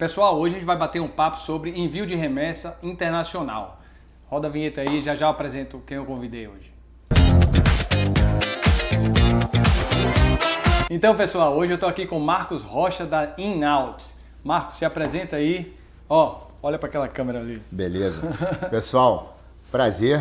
Pessoal, hoje a gente vai bater um papo sobre envio de remessa internacional. Roda a vinheta aí, já eu apresento quem eu convidei hoje. Então, pessoal, hoje eu estou aqui com Marcos Rocha da In-Out. Marcos, se apresenta aí. Olha para aquela câmera ali. Beleza. Pessoal, prazer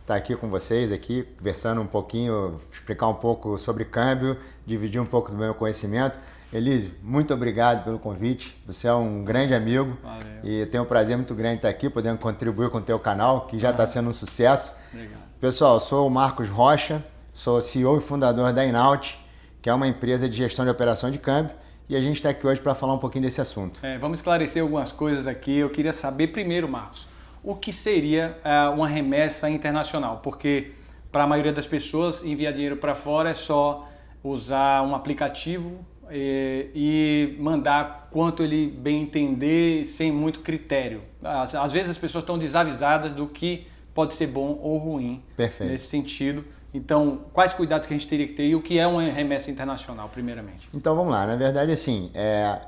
estar aqui com vocês, aqui conversando um pouquinho, explicar um pouco sobre câmbio, dividir um pouco do meu conhecimento. Elísio, muito obrigado pelo convite. Você é um grande amigo. Valeu. E tenho um prazer muito grande estar aqui, podendo contribuir com o teu canal, que já está sendo um sucesso. Obrigado. Pessoal, eu sou o Marcos Rocha, sou CEO e fundador da In-Out, que é uma empresa de gestão de operação de câmbio, e a gente está aqui hoje para falar um pouquinho desse assunto. Vamos esclarecer algumas coisas aqui. Eu queria saber primeiro, Marcos, o que seria uma remessa internacional? Porque para a maioria das pessoas, enviar dinheiro para fora é só usar um aplicativo e mandar quanto ele bem entender, sem muito critério. Às vezes as pessoas estão desavisadas do que pode ser bom ou ruim. Perfeito. Nesse sentido. Então, quais cuidados que a gente teria que ter e o que é uma remessa internacional, primeiramente? Então vamos lá, na verdade assim,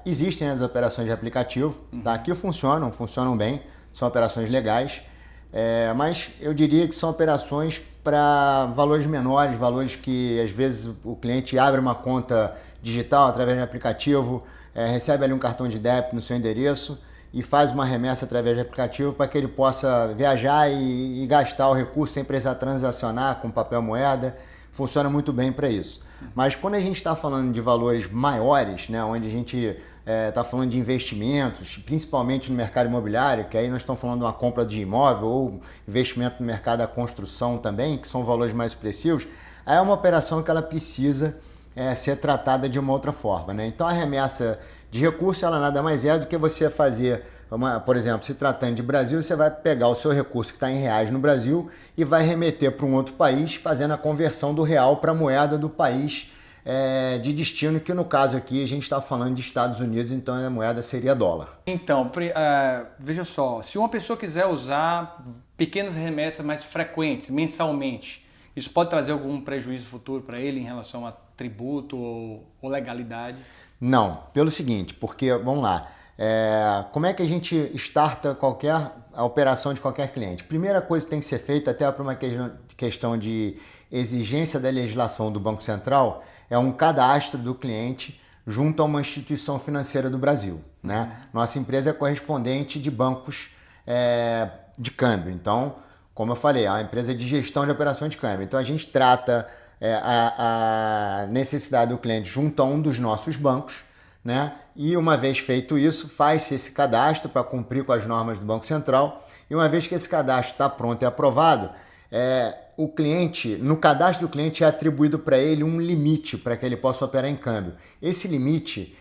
existem as operações de aplicativo, tá? Que funcionam bem, são operações legais, mas eu diria que são operações para valores menores, valores que às vezes o cliente abre uma conta digital através de aplicativo, recebe ali um cartão de débito no seu endereço e faz uma remessa através de aplicativo para que ele possa viajar e gastar o recurso sem precisar transacionar com papel moeda. Funciona muito bem para isso. Mas quando a gente está falando de valores maiores, né, onde a gente está falando de investimentos, principalmente no mercado imobiliário, que aí nós estamos falando de uma compra de imóvel ou investimento no mercado da construção também, que são valores mais expressivos, aí é uma operação que ela precisa ser tratada de uma outra forma, né? Então a remessa de recurso, ela nada mais é do que você fazer, por exemplo, se tratando de Brasil, você vai pegar o seu recurso que está em reais no Brasil e vai remeter para um outro país, fazendo a conversão do real para a moeda do país de destino, que no caso aqui a gente está falando de Estados Unidos, então a moeda seria dólar. Então, veja só, se uma pessoa quiser usar pequenas remessas mais frequentes, mensalmente, isso pode trazer algum prejuízo futuro para ele em relação a tributo ou legalidade? Não, pelo seguinte, porque, vamos lá, como é que a gente starta a operação de qualquer cliente? Primeira coisa que tem que ser feita, até para uma questão de exigência da legislação do Banco Central, é um cadastro do cliente junto a uma instituição financeira do Brasil, né? Nossa empresa é correspondente de bancos de câmbio, então, como eu falei, é uma empresa de gestão de operações de câmbio. Então a gente trata a necessidade do cliente junto a um dos nossos bancos, né? E uma vez feito isso, faz-se esse cadastro para cumprir com as normas do Banco Central. E uma vez que esse cadastro está pronto e aprovado, o cliente, no cadastro do cliente é atribuído para ele um limite para que ele possa operar em câmbio. Esse limite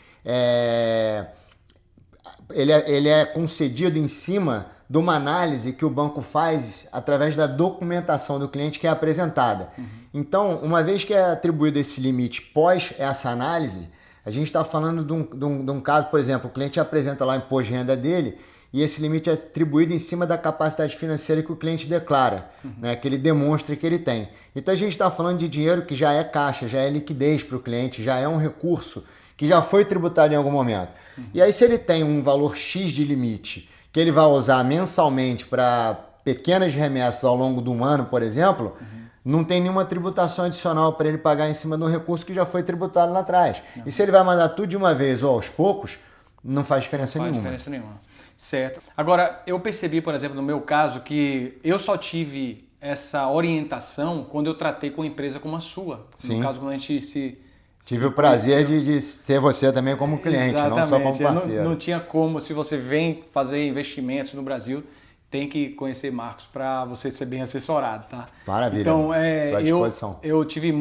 ele é concedido em cima de uma análise que o banco faz através da documentação do cliente que é apresentada. Então, uma vez que é atribuído esse limite pós essa análise, a gente está falando de um caso, por exemplo, o cliente apresenta lá o imposto de renda dele e esse limite é atribuído em cima da capacidade financeira que o cliente declara, né, que ele demonstra que ele tem. Então, a gente está falando de dinheiro que já é caixa, já é liquidez para o cliente, já é um recurso que já foi tributado em algum momento. E aí, se ele tem um valor X de limite que ele vai usar mensalmente para pequenas remessas ao longo de um ano, por exemplo, não tem nenhuma tributação adicional para ele pagar em cima de um recurso que já foi tributado lá atrás. E se ele vai mandar tudo de uma vez ou aos poucos, não faz diferença nenhuma. Não faz diferença nenhuma. Certo. Agora, eu percebi, por exemplo, no meu caso, que eu só tive essa orientação quando eu tratei com uma empresa como a sua. Sim. No caso, quando a gente Tive o prazer de ser você também como cliente, exatamente, não só como parceiro. Não tinha como, se você vem fazer investimentos no Brasil, tem que conhecer Marcos para você ser bem assessorado, tá? Maravilha. Então, Estou à disposição. eu tive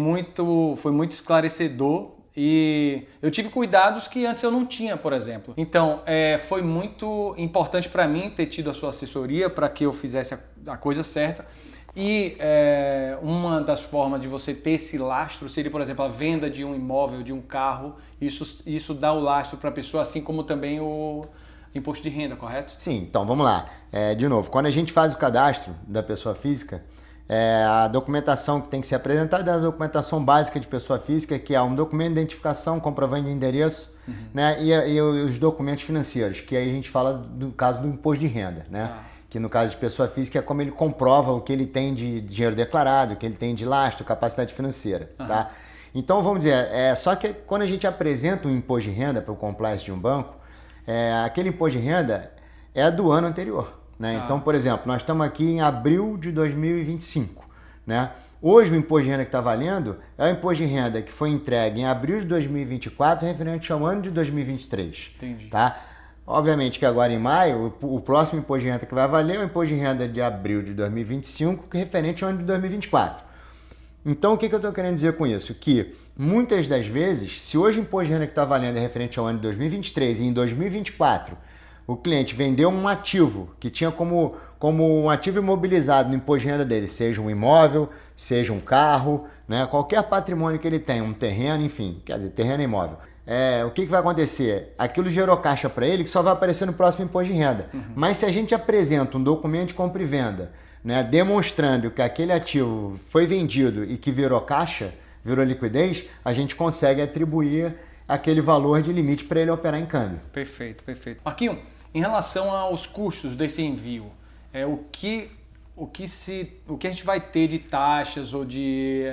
foi muito esclarecedor e eu tive cuidados que antes eu não tinha, por exemplo. Então, foi muito importante para mim ter tido a sua assessoria para que eu fizesse a coisa certa. E uma das formas de você ter esse lastro seria, por exemplo, a venda de um imóvel, de um carro. Isso dá o lastro para a pessoa, assim como também o imposto de renda, correto? Sim, então vamos lá. De novo, quando a gente faz o cadastro da pessoa física, A documentação que tem que ser apresentada é a documentação básica de pessoa física, que é um documento de identificação, comprovante de endereço, né? E os documentos financeiros, que aí a gente fala do caso do imposto de renda, né? Que no caso de pessoa física é como ele comprova o que ele tem de dinheiro declarado, o que ele tem de lastro, capacidade financeira, tá? Então, vamos dizer, só que quando a gente apresenta um imposto de renda para o compliance de um banco, aquele imposto de renda é do ano anterior, né? Então, por exemplo, nós estamos aqui em abril de 2025, né? Hoje o imposto de renda que está valendo é o imposto de renda que foi entregue em abril de 2024, referente ao ano de 2023. Entendi. Tá? Obviamente que agora em maio, o próximo imposto de renda que vai valer é o imposto de renda de abril de 2025, que é referente ao ano de 2024. Então, o que eu estou querendo dizer com isso? Que muitas das vezes, se hoje o imposto de renda que está valendo é referente ao ano de 2023 e em 2024 o cliente vendeu um ativo que tinha como um ativo imobilizado no imposto de renda dele, seja um imóvel, seja um carro, né? Qualquer patrimônio que ele tem, um terreno, enfim, quer dizer, terreno e imóvel. O que vai acontecer? Aquilo gerou caixa para ele que só vai aparecer no próximo imposto de renda. Mas se a gente apresenta um documento de compra e venda, né, demonstrando que aquele ativo foi vendido e que virou caixa, virou liquidez, a gente consegue atribuir aquele valor de limite para ele operar em câmbio. Perfeito, perfeito. Marquinho, em relação aos custos desse envio, o que a gente vai ter de taxas ou de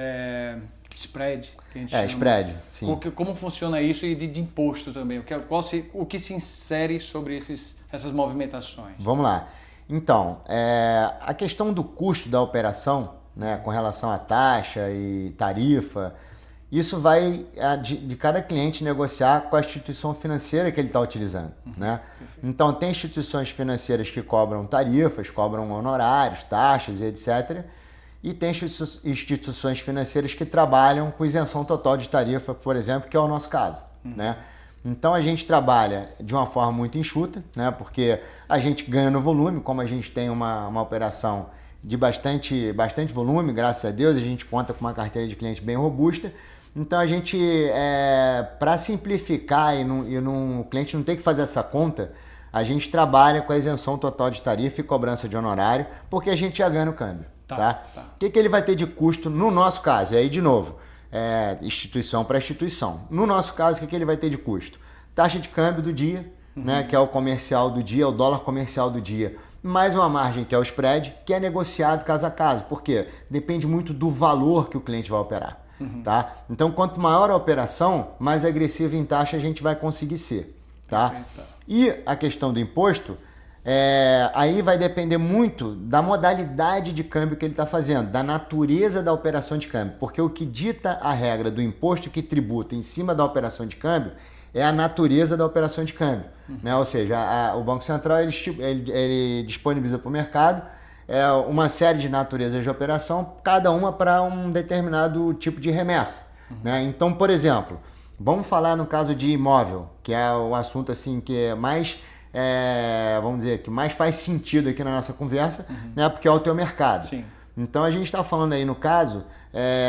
spread? Que a gente chama. Spread, sim. Como funciona isso e de imposto também? O que se insere sobre essas movimentações? Vamos lá. Então, a questão do custo da operação, né, com relação à taxa e tarifa, isso vai de cada cliente negociar com a instituição financeira que ele está utilizando, né? Então, tem instituições financeiras que cobram tarifas, cobram honorários, taxas e etc. E tem instituições financeiras que trabalham com isenção total de tarifa, por exemplo, que é o nosso caso, né? Então, a gente trabalha de uma forma muito enxuta, né? Porque a gente ganha no volume, como a gente tem uma operação de bastante volume, graças a Deus, a gente conta com uma carteira de cliente bem robusta. Então a gente, para simplificar e o cliente não ter que fazer essa conta, a gente trabalha com a isenção total de tarifa e cobrança de honorário, porque a gente já ganha no câmbio. Tá? O que ele vai ter de custo no nosso caso? E aí, de novo, instituição para instituição. No nosso caso, o que ele vai ter de custo? Taxa de câmbio do dia, né, que é o comercial do dia, o dólar comercial do dia, mais uma margem que é o spread, que é negociado caso a caso. Por quê? Depende muito do valor que o cliente vai operar. Tá? Então, quanto maior a operação, mais agressivo em taxa a gente vai conseguir ser. Tá? E a questão do imposto, aí vai depender muito da modalidade de câmbio que ele está fazendo, da natureza da operação de câmbio. Porque o que dita a regra do imposto que tributa em cima da operação de câmbio é a natureza da operação de câmbio. Né? Ou seja, o Banco Central ele disponibiliza para o mercado uma série de naturezas de operação, cada uma para um determinado tipo de remessa. Né? Então, por exemplo, vamos falar no caso de imóvel, que é o assunto assim que é mais, vamos dizer, que mais faz sentido aqui na nossa conversa, né? Porque é o teu mercado. Sim. Então, a gente está falando aí no caso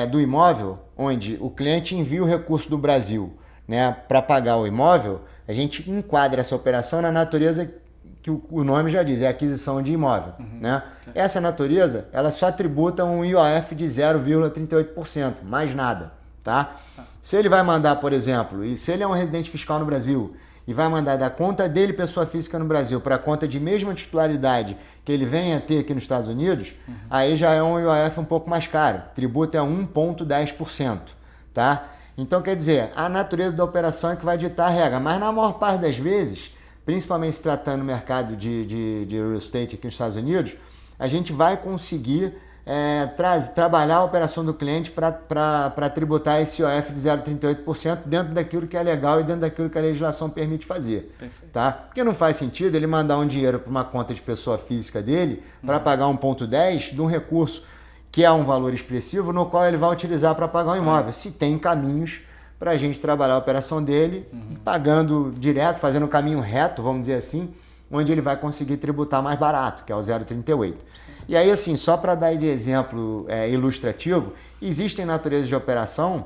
do imóvel, onde o cliente envia o recurso do Brasil, né, para pagar o imóvel, a gente enquadra essa operação na natureza que o nome já diz, é aquisição de imóvel. Né? Essa natureza, ela só tributa um IOF de 0,38%, mais nada. Tá? Se ele vai mandar, por exemplo, e se ele é um residente fiscal no Brasil e vai mandar da conta dele, pessoa física no Brasil, para a conta de mesma titularidade que ele venha a ter aqui nos Estados Unidos, aí já é um IOF um pouco mais caro, tributa é 1,10%. Tá? Então, quer dizer, a natureza da operação é que vai ditar a regra, mas na maior parte das vezes, principalmente se tratando do mercado de real estate aqui nos Estados Unidos, a gente vai conseguir trabalhar a operação do cliente para tributar esse IOF de 0,38% dentro daquilo que é legal e dentro daquilo que a legislação permite fazer. Tá? Porque não faz sentido ele mandar um dinheiro para uma conta de pessoa física dele para pagar 1,10% de um recurso que é um valor expressivo no qual ele vai utilizar para pagar um imóvel. Se tem caminhos para a gente trabalhar a operação dele, pagando direto, fazendo o caminho reto, vamos dizer assim, onde ele vai conseguir tributar mais barato, que é o 0,38. E aí, assim, só para dar de exemplo ilustrativo, existem naturezas de operação,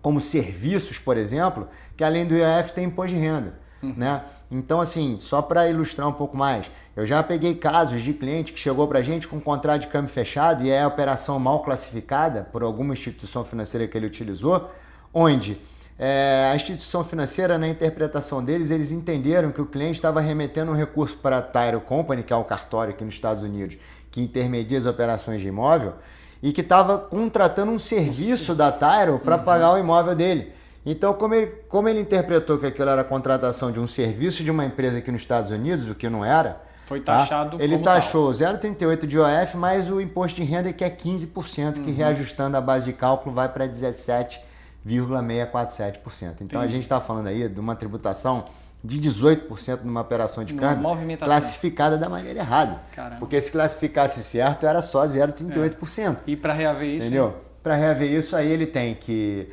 como serviços, por exemplo, que além do IOF tem imposto de renda. Né? Então, assim, só para ilustrar um pouco mais, eu já peguei casos de cliente que chegou para a gente com um contrato de câmbio fechado e é a operação mal classificada por alguma instituição financeira que ele utilizou, onde a instituição financeira, na interpretação deles, eles entenderam que o cliente estava remetendo um recurso para a Title Company, que é o cartório aqui nos Estados Unidos, que intermedia as operações de imóvel, e que estava contratando um serviço da Title para pagar o imóvel dele. Então, como ele interpretou que aquilo era a contratação de um serviço de uma empresa aqui nos Estados Unidos, o que não era, foi taxado ele como taxou 0,38 de IOF mais o imposto de renda, que é 15%, que reajustando a base de cálculo vai para 17,647%. Então, a gente está falando aí de uma tributação de 18% numa operação de câmbio classificada da maneira errada. Caramba. Porque se classificasse certo, era só 0,38%. E para reaver isso? Entendeu? Para reaver isso, aí ele tem que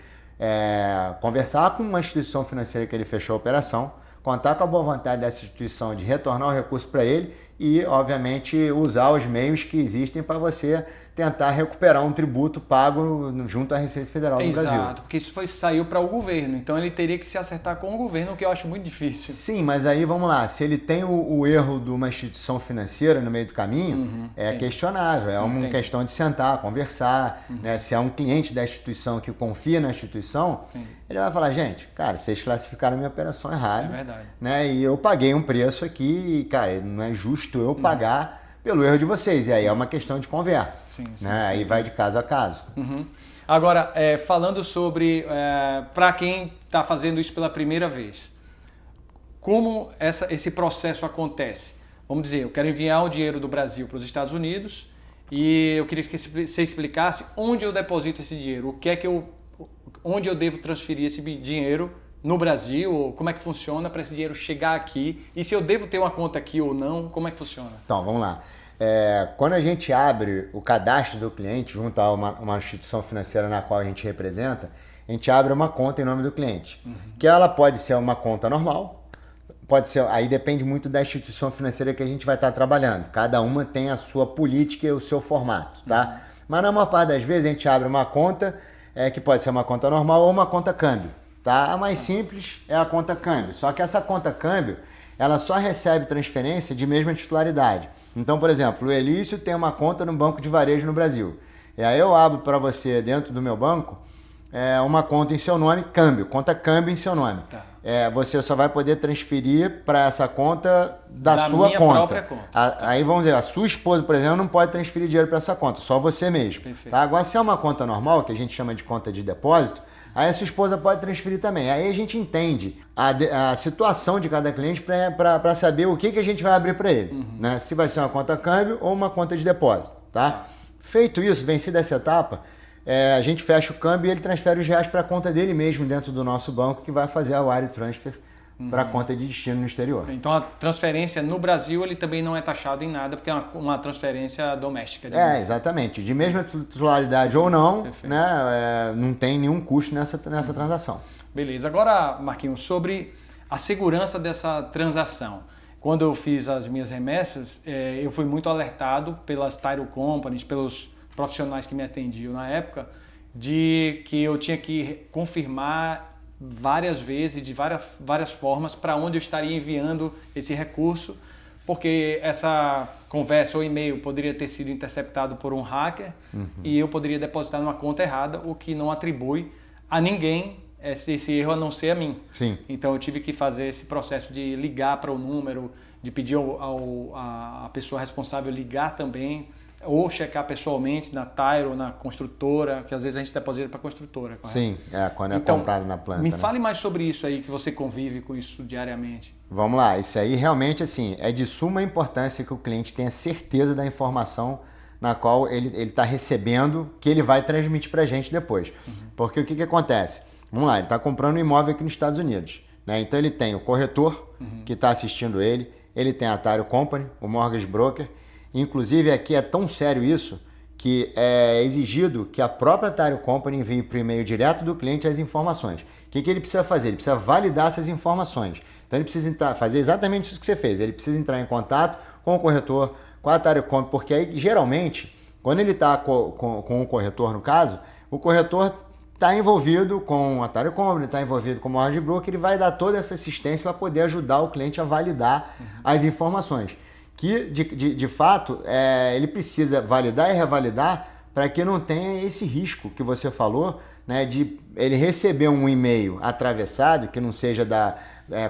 conversar com uma instituição financeira que ele fechou a operação, contar com a boa vontade dessa instituição de retornar o recurso para ele e, obviamente, usar os meios que existem para você tentar recuperar um tributo pago junto à Receita Federal do Brasil. Exato, porque isso saiu para o governo, então ele teria que se acertar com o governo, o que eu acho muito difícil. Sim, mas aí vamos lá, se ele tem o erro de uma instituição financeira no meio do caminho, é questionável, é uma questão de sentar, conversar, né? Se é um cliente da instituição que confia na instituição, ele vai falar, gente, cara, vocês classificaram a minha operação errada, É verdade. né? E eu paguei um preço aqui e, cara, não é justo eu pagar pelo erro de vocês. E aí é uma questão de conversa. Sim, né? Aí vai de caso a caso. Agora, falando sobre, para quem está fazendo isso pela primeira vez, como esse processo acontece? Vamos dizer, eu quero enviar o dinheiro do Brasil para os Estados Unidos e eu queria que você explicasse onde eu deposito esse dinheiro, onde eu devo transferir esse dinheiro no Brasil, ou como é que funciona para esse dinheiro chegar aqui, e se eu devo ter uma conta aqui ou não, como é que funciona? Então, vamos lá. Quando a gente abre o cadastro do cliente junto a uma instituição financeira na qual a gente representa, a gente abre uma conta em nome do cliente, que ela pode ser uma conta normal, pode ser, aí depende muito da instituição financeira que a gente vai estar trabalhando, cada uma tem a sua política e o seu formato, tá? Mas na maior parte das vezes a gente abre uma conta que pode ser uma conta normal ou uma conta câmbio. Tá? A mais simples é a conta câmbio, só que essa conta câmbio ela só recebe transferência de mesma titularidade. Então, por exemplo, o Elício tem uma conta no banco de varejo no Brasil. E aí eu abro para você dentro do meu banco uma conta em seu nome, câmbio, conta câmbio em seu nome. Tá. Você só vai poder transferir para essa conta da sua minha conta. Própria conta. Aí vamos dizer, a sua esposa, por exemplo, não pode transferir dinheiro para essa conta, só você mesmo. Perfeito. Tá? Agora, se é uma conta normal, que a gente chama de conta de depósito, aí a sua esposa pode transferir também. Aí a gente entende a situação de cada cliente para saber o que a gente vai abrir para ele. Né? Se vai ser uma conta câmbio ou uma conta de depósito. Tá? Feito isso, vencida essa etapa, a gente fecha o câmbio e ele transfere os reais para a conta dele mesmo dentro do nosso banco, que vai fazer a wire transfer para a conta de destino no exterior. Então a transferência no Brasil ele também não é taxado em nada, porque é uma transferência doméstica. Exatamente. De mesma titularidade ou não, Perfeito. né, não tem nenhum custo nessa transação. Beleza. Agora, Marquinhos, sobre a segurança dessa transação. Quando eu fiz as minhas remessas, eu fui muito alertado pelas Title Companies, pelos profissionais que me atendiam na época, de que eu tinha que confirmar várias vezes, de várias formas, para onde eu estaria enviando esse recurso, porque essa conversa ou e-mail poderia ter sido interceptado por um hacker e eu poderia depositar numa conta errada, o que não atribui a ninguém esse erro a não ser a mim. Sim. Então eu tive que fazer esse processo de ligar para o número, de pedir a pessoa responsável ligar também, ou checar pessoalmente na Title, na construtora, que às vezes a gente deposita para a construtora. Correto? Sim, quando Então, comprado na planta. Me né? fale mais sobre isso aí, que você convive com isso diariamente. Vamos lá, isso aí realmente assim, é de suma importância que o cliente tenha certeza da informação na qual ele está recebendo, que ele vai transmitir para a gente depois. Porque o que acontece? Vamos lá, ele está comprando um imóvel aqui nos Estados Unidos. Né? Então ele tem o corretor que está assistindo ele tem a Title Company, o mortgage broker. Inclusive aqui é tão sério isso que é exigido que a própria Title Company envie por e-mail direto do cliente as informações. O que ele precisa fazer? Ele precisa validar essas informações. Então ele precisa fazer exatamente isso que você fez. Ele precisa entrar em contato com o corretor, com a Title Company, porque aí geralmente, quando ele está com o corretor no caso, o corretor está envolvido com o Otário Company, está envolvido com o Mortgage Broker, ele vai dar toda essa assistência para poder ajudar o cliente a validar as informações. Que, de fato, ele precisa validar e revalidar para que não tenha esse risco que você falou, né, de ele receber um e-mail atravessado, que não seja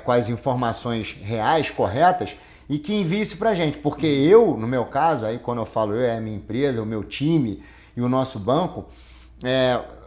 com as informações reais, corretas, e que envie isso para a gente. Porque eu, no meu caso, aí quando eu falo eu, é a minha empresa, o meu time e o nosso banco,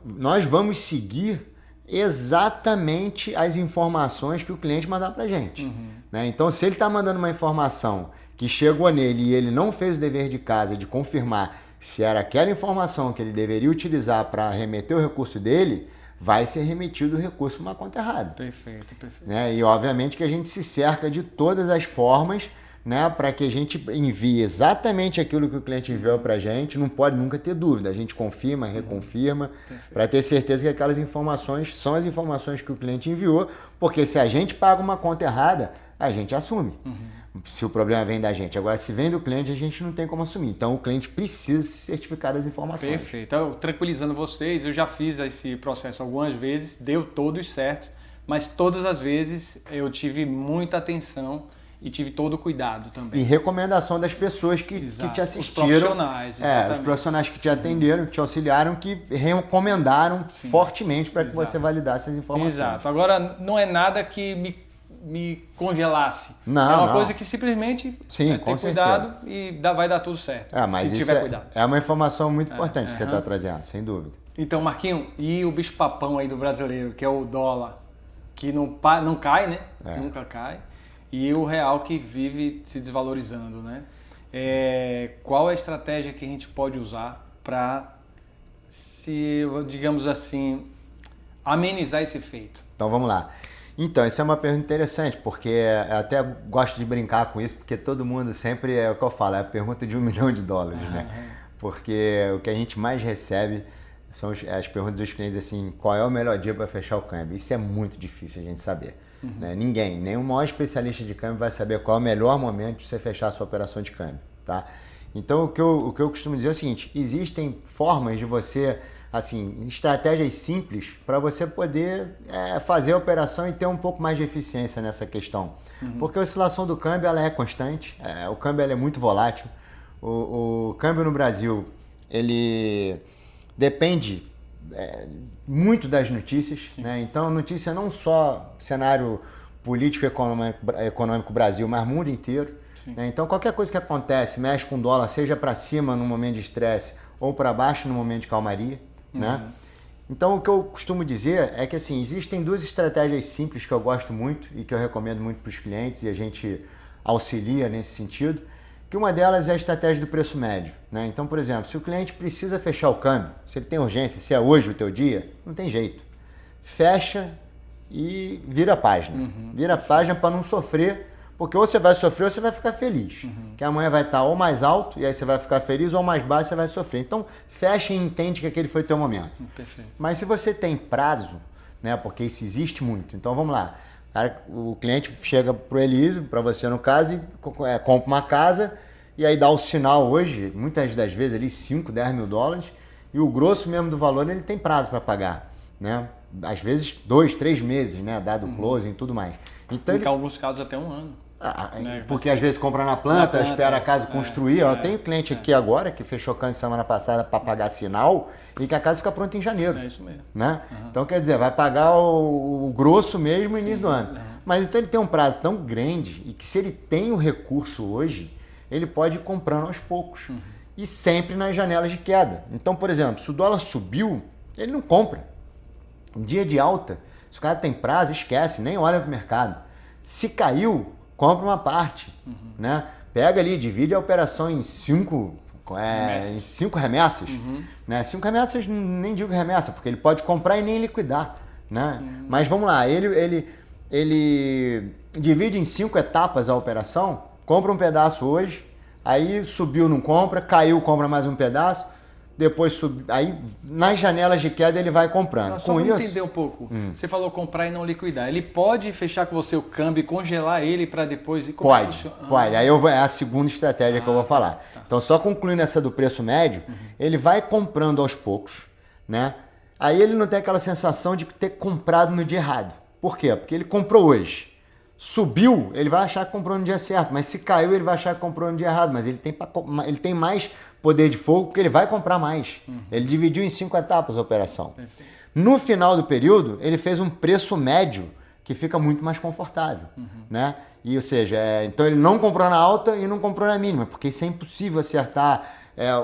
nós vamos seguir exatamente as informações que o cliente mandar para a gente. Né? Então, se ele está mandando uma informação que chegou nele e ele não fez o dever de casa de confirmar se era aquela informação que ele deveria utilizar para remeter o recurso dele, vai ser remetido o recurso para uma conta errada. Perfeito. Né? E obviamente que a gente se cerca de todas as formas, né, para que a gente envie exatamente aquilo que o cliente enviou para a gente. Não pode nunca ter dúvida, a gente confirma, reconfirma, para ter certeza que aquelas informações são as informações que o cliente enviou, porque se a gente paga uma conta errada, a gente assume. Se o problema vem da gente. Agora, se vem do cliente, a gente não tem como assumir. Então, o cliente precisa se certificar das informações. Perfeito. Então, tranquilizando vocês, eu já fiz esse processo algumas vezes, deu todos certos, mas todas as vezes eu tive muita atenção e tive todo o cuidado também. E recomendação das pessoas que te assistiram. Os profissionais, os profissionais que te atenderam, que te auxiliaram, que recomendaram fortemente para que você validasse as informações. Exato. Agora, não é nada que me congelasse. Não, é uma coisa que simplesmente ter cuidado e vai dar tudo certo. Mas se isso tiver cuidado. É uma informação muito importante que você está trazendo, sem dúvida. Então, Marquinho, e o bicho-papão aí do brasileiro, que é o dólar, que não cai, né? Nunca cai. E o real que vive se desvalorizando, né? Qual é a estratégia que a gente pode usar para, digamos assim, amenizar esse efeito? Então, vamos lá. Então, essa é uma pergunta interessante, porque eu até gosto de brincar com isso, porque todo mundo sempre, é o que eu falo, é a pergunta de $1 milhão, né? Porque o que a gente mais recebe são as perguntas dos clientes assim, qual é o melhor dia para fechar o câmbio? Isso é muito difícil a gente saber. Né? Ninguém, nem o maior especialista de câmbio vai saber qual é o melhor momento de você fechar a sua operação de câmbio. Tá? Então, o que eu costumo dizer é o seguinte, existem formas de você, assim, estratégias simples para você poder fazer a operação e ter um pouco mais de eficiência nessa questão. Porque a oscilação do câmbio ela é constante, o câmbio ela é muito volátil. O câmbio no Brasil, ele depende muito das notícias, né? Então, notícia não só cenário político econômico Brasil, mas mundo inteiro. Né? Então, qualquer coisa que acontece, mexe com o dólar, seja para cima no momento de estresse ou para baixo no momento de calmaria. Né? Então, o que eu costumo dizer é que assim, existem duas estratégias simples que eu gosto muito e que eu recomendo muito para os clientes e a gente auxilia nesse sentido, que uma delas é a estratégia do preço médio. Né? Então, por exemplo, se o cliente precisa fechar o câmbio, se ele tem urgência, se é hoje o teu dia, não tem jeito. Fecha e vira a página. Vira a página para não sofrer, porque ou você vai sofrer ou você vai ficar feliz. Que amanhã vai estar ou mais alto e aí você vai ficar feliz, ou mais baixo e você vai sofrer. Então, fecha e entende que aquele foi o teu momento. Perfeito. Mas se você tem prazo, né, porque isso existe muito, então vamos lá. O cliente chega pro Elísio, para você no caso, e compra uma casa e aí dá o sinal hoje, muitas das vezes ali 5, 10 mil dólares, e o grosso mesmo do valor ele tem prazo para pagar, né? Às vezes 2, 3 meses, né? Dado o closing e tudo mais. Então, em alguns casos até 1 ano. Porque às vezes compra na planta, espera a casa construir. Eu tenho cliente aqui agora que fechou câmbio semana passada para pagar sinal e que a casa fica pronta em janeiro. É isso mesmo. Né? Então, quer dizer, vai pagar o grosso mesmo no início do ano. Mas então ele tem um prazo tão grande e que se ele tem o recurso hoje, ele pode ir comprando aos poucos. E sempre nas janelas de queda. Então, por exemplo, se o dólar subiu, ele não compra. Em dia de alta, se o cara tem prazo, esquece, nem olha para o mercado. Se caiu, compra uma parte, né? Pega ali, divide a operação em 5 remessas. Né? 5 remessas, nem digo remessa, porque ele pode comprar e nem liquidar. Né? Mas vamos lá, ele divide em 5 etapas a operação, compra um pedaço hoje, aí subiu, não compra, caiu, compra mais um pedaço, depois aí nas janelas de queda ele vai comprando. Só para entender um pouco, você falou comprar e não liquidar. Ele pode fechar com você o câmbio e congelar ele para depois... Pode. Aí é a segunda estratégia que eu vou falar. Tá. Então, só concluindo essa do preço médio, ele vai comprando aos poucos, né? Aí ele não tem aquela sensação de ter comprado no dia errado. Por quê? Porque ele comprou hoje. Subiu, ele vai achar que comprou no dia certo, mas se caiu, ele vai achar que comprou no dia errado. Mas ele tem mais poder de fogo porque ele vai comprar mais. Ele dividiu em 5 etapas a operação. Perfeito. No final do período, ele fez um preço médio que fica muito mais confortável, né? E, ou seja, então ele não comprou na alta e não comprou na mínima, porque isso é impossível acertar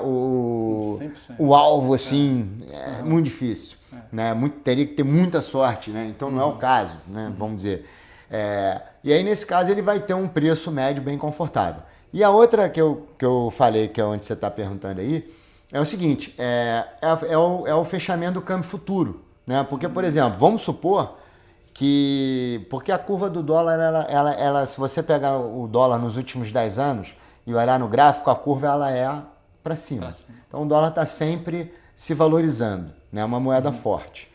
o alvo assim, é muito difícil, né? Teria que ter muita sorte, né? Então não é o caso, né? Vamos dizer. E aí nesse caso ele vai ter um preço médio bem confortável. E a outra que eu falei, que é onde você está perguntando aí, é o seguinte, é o fechamento do câmbio futuro, né? Porque, por exemplo, vamos supor porque a curva do dólar, ela, se você pegar o dólar nos últimos 10 anos e olhar no gráfico, a curva ela é para cima. Então o dólar está sempre se valorizando, né? É uma moeda forte.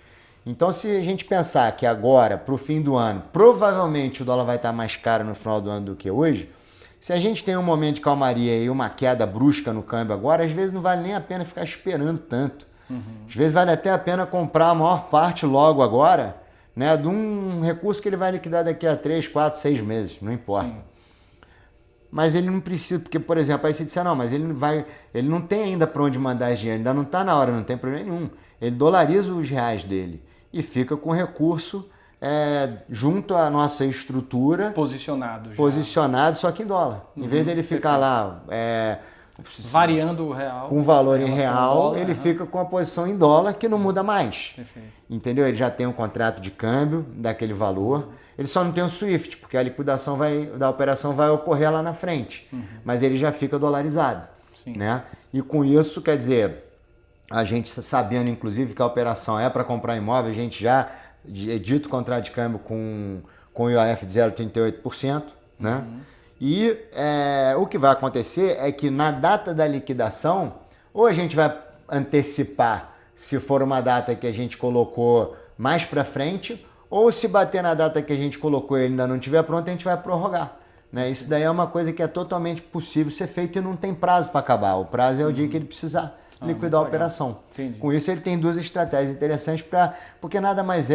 Então se a gente pensar que agora, para o fim do ano, provavelmente o dólar vai estar mais caro no final do ano do que hoje, se a gente tem um momento de calmaria e uma queda brusca no câmbio agora, às vezes não vale nem a pena ficar esperando tanto. Às vezes vale até a pena comprar a maior parte logo agora, né, de um recurso que ele vai liquidar daqui a 3, 4, 6 meses, não importa. Sim. Mas ele não precisa, porque, por exemplo, aí você disser, não, mas ele não tem ainda para onde mandar esse dinheiro, ainda não está na hora, não tem problema nenhum. Ele dolariza os reais dele e fica com o recurso junto à nossa estrutura. Posicionado, só que em dólar. Em vez dele ficar lá... variando o real. Com valor em real, dólar, ele fica com a posição em dólar que não muda mais. Perfeito. Entendeu? Ele já tem um contrato de câmbio daquele valor. Ele só não tem o SWIFT, porque a liquidação da operação vai ocorrer lá na frente. Mas ele já fica dolarizado. Né? E com isso, quer dizer, a gente sabendo inclusive que a operação é para comprar imóvel, a gente já edita o contrato de câmbio com o IOF de 0,38%, né? E o que vai acontecer é que na data da liquidação, ou a gente vai antecipar se for uma data que a gente colocou mais para frente, ou se bater na data que a gente colocou e ele ainda não estiver pronto, a gente vai prorrogar. Né? Isso daí é uma coisa que é totalmente possível ser feita e não tem prazo para acabar. O prazo é o dia que ele precisar liquidar a operação. Entendi. Com isso ele tem duas estratégias interessantes, porque nada mais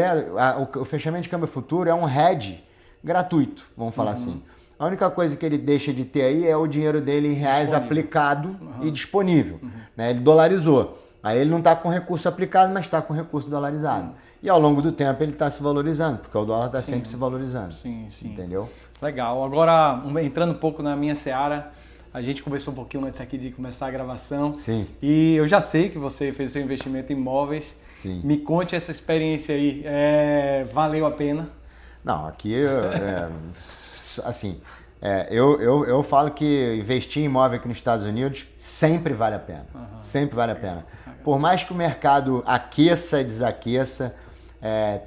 o fechamento de câmbio futuro é um hedge gratuito, vamos falar assim. A única coisa que ele deixa de ter aí é o dinheiro dele em reais aplicado e disponível. Né? Ele dolarizou. Aí ele não está com recurso aplicado, mas está com recurso dolarizado. E ao longo do tempo ele está se valorizando, porque o dólar está sempre se valorizando. Sim. Entendeu? Legal. Agora, entrando um pouco na minha seara, a gente conversou um pouquinho antes aqui de começar a gravação. Sim. E eu já sei que você fez seu investimento em imóveis. Sim. Me conte essa experiência aí. Valeu a pena? Não, aqui, assim, eu falo que investir em imóvel aqui nos Estados Unidos sempre vale a pena. Sempre vale a pena. Por mais que o mercado aqueça e desaqueça,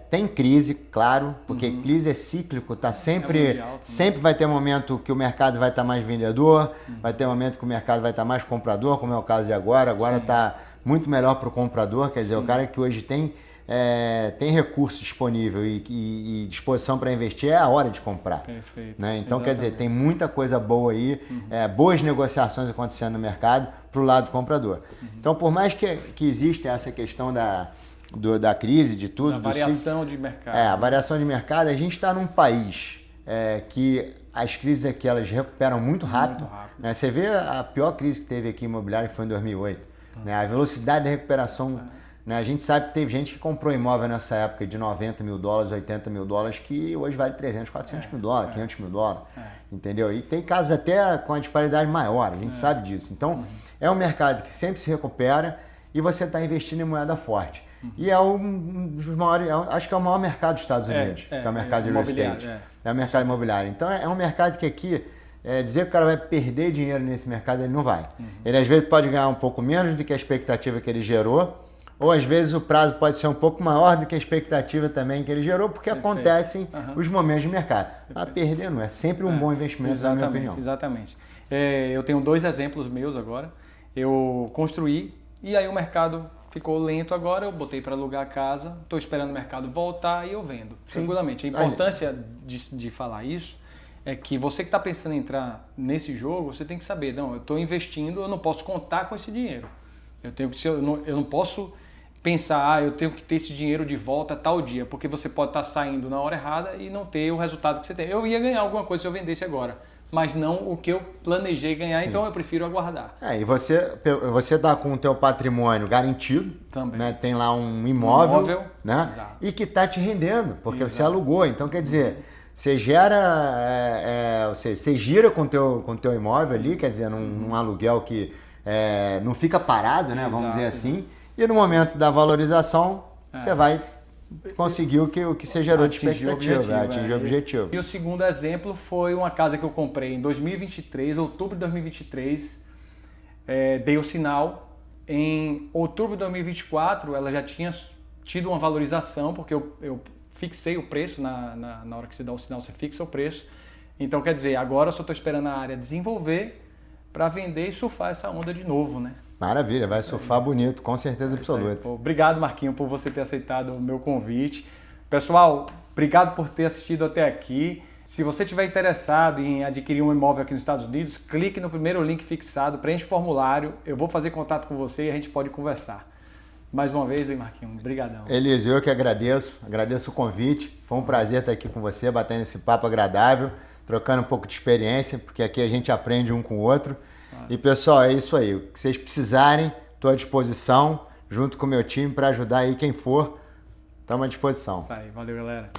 tem crise, claro, porque crise é cíclico, tá sempre vai ter momento que o mercado vai estar mais vendedor, vai ter momento que o mercado vai estar mais comprador, como é o caso de agora está muito melhor para o comprador, quer dizer, o cara que hoje tem recurso disponível e disposição para investir, é a hora de comprar. Perfeito. Né? Então, quer dizer, tem muita coisa boa aí, boas negociações acontecendo no mercado para o lado do comprador. Então, por mais que exista essa questão da crise, de tudo... A variação de mercado. A variação de mercado, a gente está num país que as crises aqui elas recuperam muito rápido. Né? Você vê a pior crise que teve aqui imobiliária foi em 2008. Né? A velocidade da recuperação... Né? A gente sabe que teve gente que comprou imóvel nessa época de 90 mil dólares, 80 mil dólares, que hoje vale 300, 400 mil dólares, 500 mil dólares, entendeu? E tem casos até com a disparidade maior, a gente sabe disso. Então, é um mercado que sempre se recupera e você está investindo em moeda forte. E é um dos maiores, acho que é o maior mercado dos Estados Unidos, que é o mercado de real estate. É o mercado imobiliário. Então, é um mercado que aqui... dizer que o cara vai perder dinheiro nesse mercado, ele não vai. Ele às vezes pode ganhar um pouco menos do que a expectativa que ele gerou, ou às vezes o prazo pode ser um pouco maior do que a expectativa também que ele gerou, porque acontecem os momentos de mercado. Mas perder não é sempre um bom investimento, na minha opinião. Exatamente. Eu tenho 2 exemplos meus agora. Eu construí e aí o mercado ficou lento agora, eu botei para alugar a casa, estou esperando o mercado voltar e eu vendo tranquilamente. A importância de falar isso é que você que está pensando em entrar nesse jogo, você tem que saber, não, eu estou investindo, eu não posso contar com esse dinheiro. Eu não posso pensar, eu tenho que ter esse dinheiro de volta tal dia, porque você pode estar saindo na hora errada e não ter o resultado que você tem. Eu ia ganhar alguma coisa se eu vendesse agora, mas não o que eu planejei ganhar, Sim. então eu prefiro aguardar. E você tá com o teu patrimônio garantido, Também. né? Tem lá um imóvel, né? Exato. E que tá te rendendo, porque Exato. você alugou. Então, quer dizer, você gera, você gira com o teu imóvel ali, quer dizer, num aluguel que não fica parado, né? Vamos dizer assim. E no momento da valorização, você vai conseguir o que você gerou de expectativa, atingir o objetivo. E o segundo exemplo foi uma casa que eu comprei em 2023, outubro de 2023, dei o sinal. Em outubro de 2024, ela já tinha tido uma valorização, porque eu fixei o preço, na hora que você dá o sinal, você fixa o preço. Então, quer dizer, agora eu só estou esperando a área desenvolver para vender e surfar essa onda de novo, né? Maravilha, vai surfar bonito, com certeza absoluta. Obrigado, Marquinho, por você ter aceitado o meu convite. Pessoal, obrigado por ter assistido até aqui. Se você estiver interessado em adquirir um imóvel aqui nos Estados Unidos, clique no primeiro link fixado, preenche o formulário, eu vou fazer contato com você e a gente pode conversar. Mais uma vez, hein, Marquinhos? Obrigadão. Elísio, eu que agradeço o convite. Foi um prazer estar aqui com você, batendo esse papo agradável, trocando um pouco de experiência, porque aqui a gente aprende um com o outro. E pessoal, é isso aí. O que vocês precisarem, estou à disposição, junto com o meu time, para ajudar aí quem for. Estamos à disposição. Isso aí, valeu, galera.